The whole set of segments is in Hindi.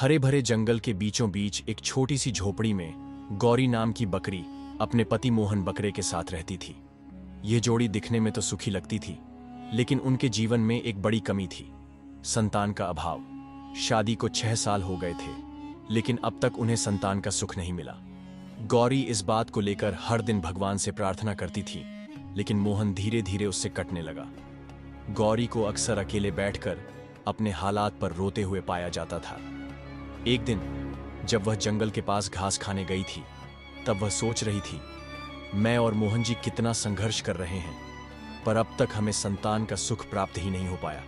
हरे भरे जंगल के बीचों बीच एक छोटी सी झोपड़ी में गौरी नाम की बकरी अपने पति मोहन बकरे के साथ रहती थी। ये जोड़ी दिखने में तो सुखी लगती थी, लेकिन उनके जीवन में एक बड़ी कमी थी, संतान का अभाव। शादी को 6 साल हो गए थे, लेकिन अब तक उन्हें संतान का सुख नहीं मिला। गौरी इस बात को लेकर हर दिन भगवान से प्रार्थना करती थी, लेकिन मोहन धीरे धीरे उससे कटने लगा। गौरी को अक्सर अकेले बैठकर अपने हालात पर रोते हुए पाया जाता था। एक दिन जब वह जंगल के पास घास खाने गई थी, तब वह सोच रही थी, मैं और मोहन जी कितना संघर्ष कर रहे हैं, पर अब तक हमें संतान का सुख प्राप्त ही नहीं हो पाया।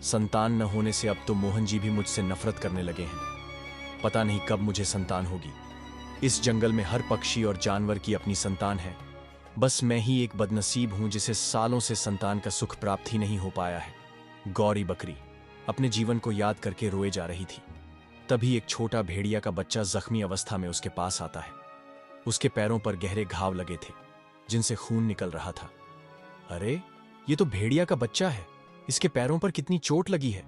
संतान न होने से अब तो मोहन जी भी मुझसे नफरत करने लगे हैं। पता नहीं कब मुझे संतान होगी। इस जंगल में हर पक्षी और जानवर की अपनी संतान है, बस मैं ही एक बदनसीब हूं जिसे सालों से संतान का सुख प्राप्त ही नहीं हो पाया है। गौरी बकरी अपने जीवन को याद करके रोए जा रही थी। तभी एक छोटा भेड़िया का बच्चा जख्मी अवस्था में उसके पास आता है। उसके पैरों पर गहरे घाव लगे थे, जिनसे खून निकल रहा था। अरे, ये तो भेड़िया का बच्चा है, इसके पैरों पर कितनी चोट लगी है।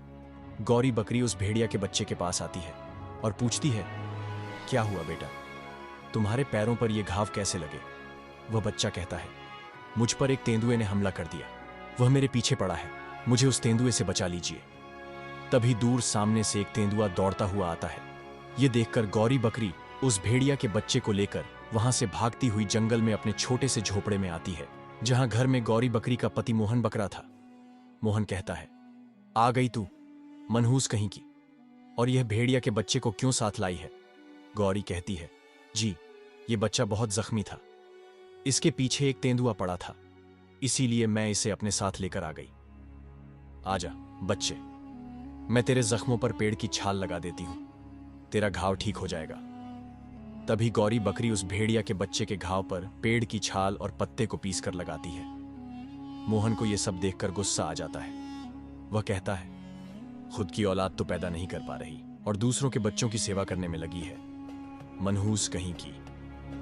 गौरी बकरी उस भेड़िया के बच्चे के पास आती है और पूछती है, क्या हुआ बेटा, तुम्हारे पैरों पर ये घाव कैसे लगे? वह बच्चा कहता है, मुझ पर एक तेंदुए ने हमला कर दिया, वह मेरे पीछे पड़ा है, मुझे उस तेंदुए से बचा लीजिए। तभी दूर सामने से एक तेंदुआ दौड़ता हुआ आता है। ये देखकर गौरी बकरी उस भेड़िया के बच्चे को लेकर वहां से भागती हुई जंगल में अपने छोटे से झोपड़े में आती है, जहां घर में गौरी बकरी का पति मोहन बकरा था। मोहन कहता है, आ गई तू, मनहूस कहीं की, और यह भेड़िया के बच्चे को क्यों साथ लाई है? गौरी कहती है, जी, ये बच्चा बहुत जख्मी था, इसके पीछे एक तेंदुआ पड़ा था, इसीलिए मैं इसे अपने साथ लेकर आ गई। आजा बच्चे, मैं तेरे जख्मों पर पेड़ की छाल लगा देती हूं, तेरा घाव ठीक हो जाएगा। तभी गौरी बकरी उस भेड़िया के बच्चे के घाव पर पेड़ की छाल और पत्ते को पीसकर लगाती है। मोहन को यह सब देखकर गुस्सा आ जाता है। वह कहता है, खुद की औलाद तो पैदा नहीं कर पा रही और दूसरों के बच्चों की सेवा करने में लगी है। मनहूस कहीं की,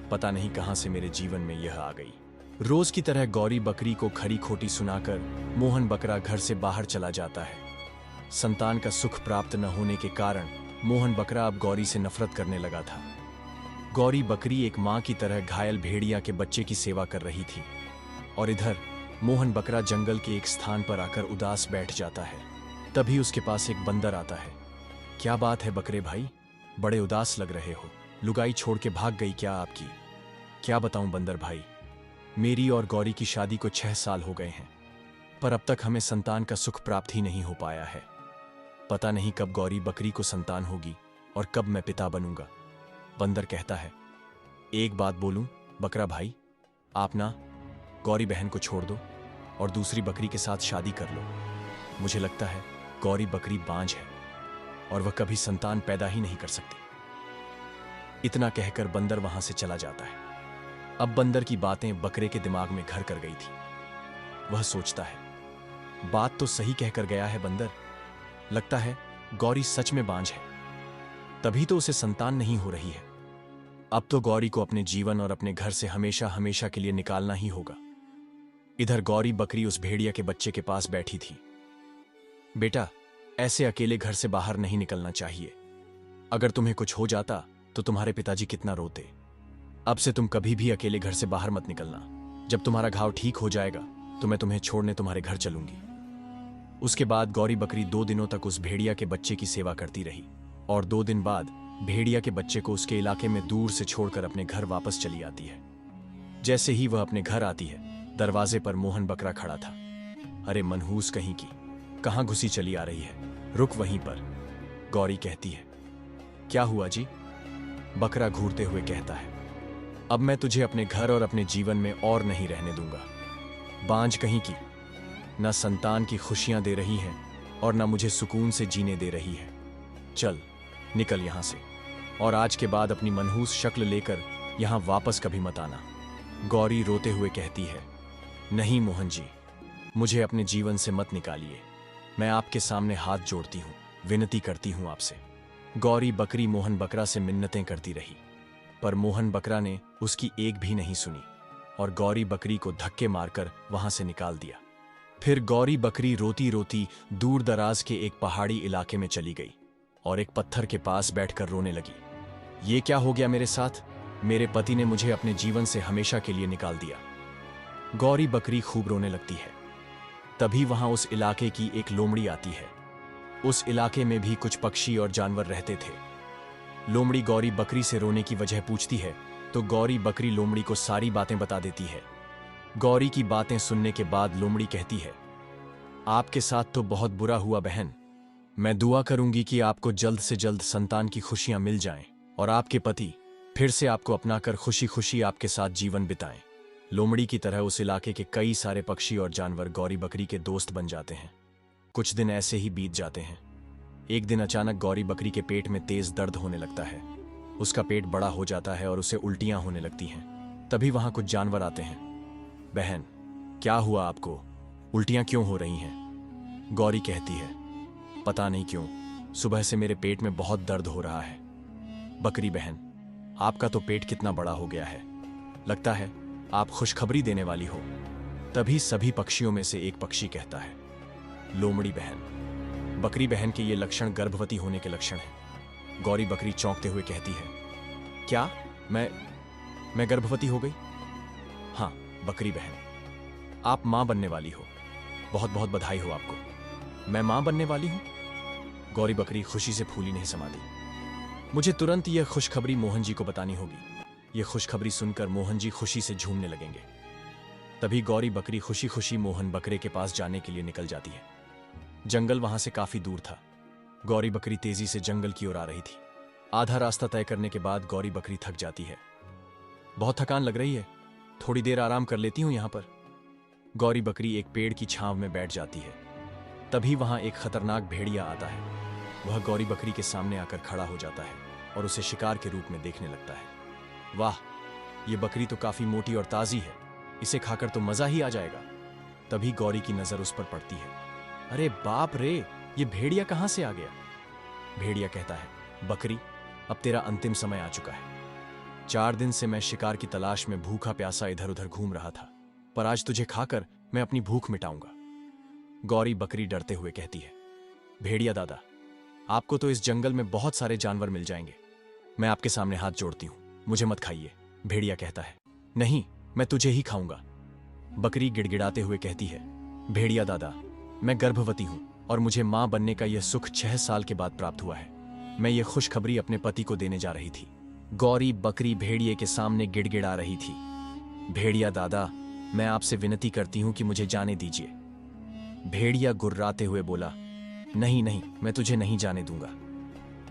पता नहीं कहां से मेरे जीवन में यह आ गई। रोज की तरह गौरी बकरी को खरी खोटी सुनाकर मोहन बकरा घर से बाहर चला जाता है। संतान का सुख प्राप्त न होने के कारण मोहन बकरा अब गौरी से नफरत करने लगा था। गौरी बकरी एक मां की तरह घायल भेड़िया के बच्चे की सेवा कर रही थी, और इधर मोहन बकरा जंगल के एक स्थान पर आकर उदास बैठ जाता है। तभी उसके पास एक बंदर आता है। क्या बात है बकरे भाई, बड़े उदास लग रहे हो, लुगाई छोड़ के भाग गई क्या आपकी? क्या बताऊं बंदर भाई, मेरी और गौरी की शादी को 6 साल हो गए हैं, पर अब तक हमें संतान का सुख प्राप्त ही नहीं हो पाया है। पता नहीं कब गौरी बकरी को संतान होगी और कब मैं पिता बनूंगा। बंदर कहता है, एक बात बोलूं बकरा भाई, आप ना गौरी बहन को छोड़ दो और दूसरी बकरी के साथ शादी कर लो। मुझे लगता है गौरी बकरी बांझ है और वह कभी संतान पैदा ही नहीं कर सकती। इतना कहकर बंदर वहां से चला जाता है। अब बंदर की बातें बकरे के दिमाग में घर कर गई थी। वह सोचता है, बात तो सही कहकर गया है बंदर, लगता है गौरी सच में बांझ है, तभी तो उसे संतान नहीं हो रही है। अब तो गौरी को अपने जीवन और अपने घर से हमेशा हमेशा के लिए निकालना ही होगा। इधर गौरी बकरी उस भेड़िया के बच्चे के पास बैठी थी। बेटा, ऐसे अकेले घर से बाहर नहीं निकलना चाहिए। अगर तुम्हें कुछ हो जाता तो तुम्हारे पिताजी कितना रोते। अब से तुम कभी भी अकेले घर से बाहर मत निकलना। जब तुम्हारा घाव ठीक हो जाएगा तो मैं तुम्हें छोड़ने तुम्हारे घर चलूंगी। उसके बाद गौरी बकरी 2 दिनों तक उस भेड़िया के बच्चे की सेवा करती रही, और 2 दिन बाद भेड़िया के बच्चे को उसके इलाके में दूर से छोड़कर अपने घर वापस चली आती है। जैसे ही वह अपने घर आती है, दरवाजे पर मोहन बकरा खड़ा था। अरे मनहूस कहीं की, कहां घुसी चली आ रही है, रुक वहीं पर। गौरी कहती है, क्या हुआ जी? बकरा घूरते हुए कहता है, अब मैं तुझे अपने घर और अपने जीवन में और नहीं रहने दूंगा। बांझ कहीं की, न संतान की खुशियां दे रही है और न मुझे सुकून से जीने दे रही है। चल निकल यहां से, और आज के बाद अपनी मनहूस शक्ल लेकर यहां वापस कभी मत आना। गौरी रोते हुए कहती है, नहीं मोहन जी, मुझे अपने जीवन से मत निकालिए, मैं आपके सामने हाथ जोड़ती हूं, विनती करती हूं आपसे। गौरी बकरी मोहन बकरा से मिन्नतें करती रही, पर मोहन बकरा ने उसकी एक भी नहीं सुनी और गौरी बकरी को धक्के मारकर वहां से निकाल दिया। फिर गौरी बकरी रोती रोती दूर दराज के एक पहाड़ी इलाके में चली गई और एक पत्थर के पास बैठकर रोने लगी। ये क्या हो गया मेरे साथ? मेरे पति ने मुझे अपने जीवन से हमेशा के लिए निकाल दिया। गौरी बकरी खूब रोने लगती है। तभी वहां उस इलाके की एक लोमड़ी आती है। उस इलाके में भी कुछ पक्षी और जानवर रहते थे। लोमड़ी गौरी बकरी से रोने की वजह पूछती है तो गौरी बकरी लोमड़ी को सारी बातें बता देती है। गौरी की बातें सुनने के बाद लोमड़ी कहती है, आपके साथ तो बहुत बुरा हुआ बहन। मैं दुआ करूंगी कि आपको जल्द से जल्द संतान की खुशियां मिल जाएं और आपके पति फिर से आपको अपनाकर खुशी खुशी आपके साथ जीवन बिताएं। लोमड़ी की तरह उस इलाके के कई सारे पक्षी और जानवर गौरी बकरी के दोस्त बन जाते हैं। कुछ दिन ऐसे ही बीत जाते हैं। एक दिन अचानक गौरी बकरी के पेट में तेज दर्द होने लगता है। उसका पेट बड़ा हो जाता है और उसे उल्टियां होने लगती हैं। तभी वहां कुछ जानवर आते हैं। बहन, क्या हुआ आपको? उल्टियां क्यों हो रही हैं? गौरी कहती है, पता नहीं क्यों, सुबह से मेरे पेट में बहुत दर्द हो रहा है। बकरी बहन, आपका तो पेट कितना बड़ा हो गया है, लगता है आप खुशखबरी देने वाली हो। तभी सभी पक्षियों में से एक पक्षी कहता है, लोमड़ी बहन, बकरी बहन के ये लक्षण गर्भवती होने के लक्षण हैं। गौरी बकरी चौंकते हुए कहती है, क्या मैं गर्भवती हो गई? हाँ बकरी बहन, आप मां बनने वाली हो। बहुत बहुत बधाई हो आपको। मैं मां बनने वाली हूं? गौरी बकरी खुशी से फूली नहीं समाती। मुझे तुरंत यह खुशखबरी मोहन जी को बतानी होगी। यह खुशखबरी सुनकर मोहन जी खुशी से झूमने लगेंगे। तभी गौरी बकरी खुशी खुशी मोहन बकरे के पास जाने के लिए निकल जाती है। जंगल वहां से काफी दूर था। गौरी बकरी तेजी से जंगल की ओर आ रही थी। आधा रास्ता तय करने के बाद गौरी बकरी थक जाती है। बहुत थकान लग रही है, थोड़ी देर आराम कर लेती हूं यहां पर। गौरी बकरी एक पेड़ की छांव में बैठ जाती है। तभी वहां एक खतरनाक भेड़िया आता है। वह गौरी बकरी के सामने आकर खड़ा हो जाता है और उसे शिकार के रूप में देखने लगता है। वाह, ये बकरी तो काफी मोटी और ताजी है, इसे खाकर तो मजा ही आ जाएगा। तभी गौरी की नजर उस पर पड़ती है। अरे बाप रे, ये भेड़िया कहां से आ गया? भेड़िया कहता है, बकरी, अब तेरा अंतिम समय आ चुका है। 4 दिन से मैं शिकार की तलाश में भूखा प्यासा इधर उधर घूम रहा था, पर आज तुझे खाकर मैं अपनी भूख मिटाऊंगा। गौरी बकरी डरते हुए कहती है, भेड़िया दादा, आपको तो इस जंगल में बहुत सारे जानवर मिल जाएंगे, मैं आपके सामने हाथ जोड़ती हूं, मुझे मत खाइए। भेड़िया कहता है, नहीं, मैं तुझे ही खाऊंगा। बकरी गिड़गिड़ाते हुए कहती है, भेड़िया दादा, मैं गर्भवती हूं और मुझे मां बनने का यह सुख 6 साल के बाद प्राप्त हुआ है। मैं ये खुशखबरी अपने पति को देने जा रही थी। गौरी बकरी भेड़िए के सामने गिड़गिड़ा रही थी। भेड़िया दादा, मैं आपसे विनती करती हूं कि मुझे जाने दीजिए। भेड़िया गुर्राते हुए बोला, नहीं नहीं, मैं तुझे नहीं जाने दूंगा।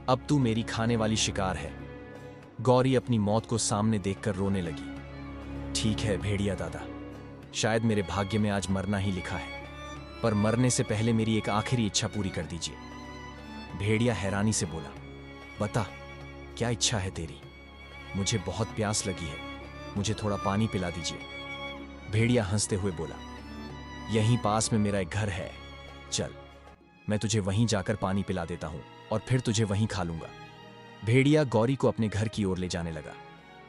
अब तू मेरी खाने वाली शिकार है। गौरी अपनी मौत को सामने देखकर रोने लगी। ठीक है भेड़िया दादा, शायद मेरे भाग्य में आज मरना ही लिखा है, पर मरने से पहले मेरी एक आखिरी इच्छा पूरी कर दीजिए। भेड़िया हैरानी से बोला, बता, क्या इच्छा है तेरी? मुझे बहुत प्यास लगी है, मुझे थोड़ा पानी पिला दीजिए। भेड़िया हंसते हुए बोला, यहीं पास में मेरा एक घर है, चल, मैं तुझे वहीं जाकर पानी पिला देता हूं और फिर तुझे वहीं खा लूंगा। भेड़िया गौरी को अपने घर की ओर ले जाने लगा,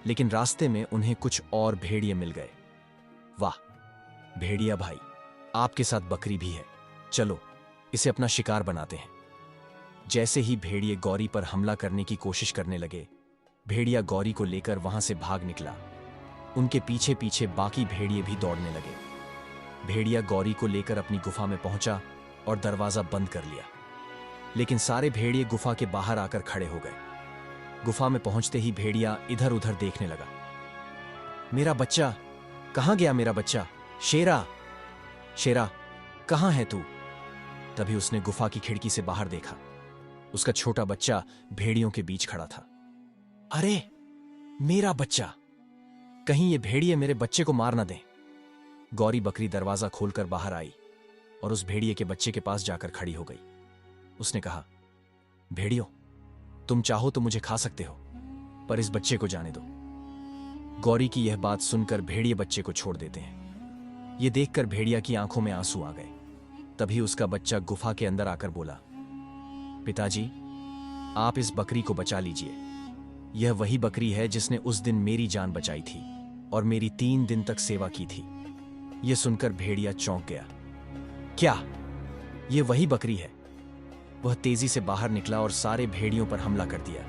लेकिन रास्ते में उन्हें कुछ और भेड़िए मिल गए। वाह भेड़िया भाई, आपके साथ बकरी भी है, चलो इसे अपना शिकार बनाते हैं। जैसे ही भेड़िए गौरी पर हमला करने की कोशिश करने लगे, भेड़िया गौरी को लेकर वहां से भाग निकला। उनके पीछे पीछे बाकी भेड़िए भी दौड़ने लगे। भेड़िया गौरी को लेकर अपनी गुफा में पहुंचा और दरवाजा बंद कर लिया, लेकिन सारे भेड़िए गुफा के बाहर आकर खड़े हो गए। गुफा में पहुंचते ही भेड़िया इधर उधर देखने लगा। मेरा बच्चा, कहां गया मेरा बच्चा? शेरा, शेरा, कहां है तू? तभी उसने गुफा की खिड़की से बाहर देखा। उसका छोटा बच्चा भेड़ियों के बीच खड़ा था। अरे मेरा बच्चा, कहीं ये भेड़िए मेरे बच्चे को मार ना दें। गौरी बकरी दरवाजा खोलकर बाहर आई और उस भेड़िए के बच्चे के पास जाकर खड़ी हो गई। उसने कहा, भेड़ियों, तुम चाहो तो मुझे खा सकते हो, पर इस बच्चे को जाने दो। गौरी की यह बात सुनकर भेड़िए बच्चे को छोड़ देते हैं। यह देखकर भेड़िया की आंखों में आंसू आ गए। तभी उसका बच्चा गुफा के अंदर आकर बोला, पिताजी, आप इस बकरी को बचा लीजिए। यह वही बकरी है जिसने उस दिन मेरी जान बचाई थी और मेरी 3 दिन तक सेवा की थी। यह सुनकर भेड़िया चौंक गया। क्या ये वही बकरी है? वह तेजी से बाहर निकला और सारे भेड़ियों पर हमला कर दिया।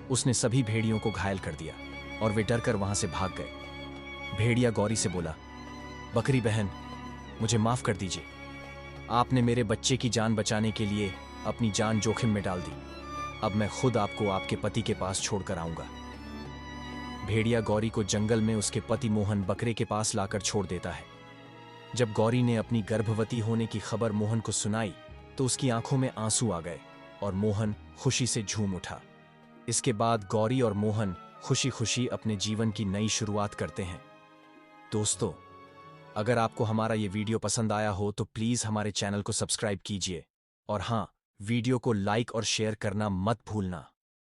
उसने सभी भेड़ियों को घायल कर दिया और वे डरकर वहां से भाग गए। भेड़िया गौरी से बोला, बकरी बहन, मुझे माफ कर दीजिए। आपने मेरे बच्चे की जान बचाने के लिए अपनी जान जोखिम में डाल दी। अब मैं खुद आपको आपके पति के पास छोड़कर आऊंगा। भेड़िया गौरी को जंगल में उसके पति मोहन बकरे के पास लाकर छोड़ देता है। जब गौरी ने अपनी गर्भवती होने की खबर मोहन को सुनाई तो उसकी आंखों में आंसू आ गए और मोहन खुशी से झूम उठा। इसके बाद गौरी और मोहन खुशी खुशी अपने जीवन की नई शुरुआत करते हैं। दोस्तों, अगर आपको हमारा ये वीडियो पसंद आया हो तो प्लीज हमारे चैनल को सब्सक्राइब कीजिए और हाँ, वीडियो को लाइक और शेयर करना मत भूलना।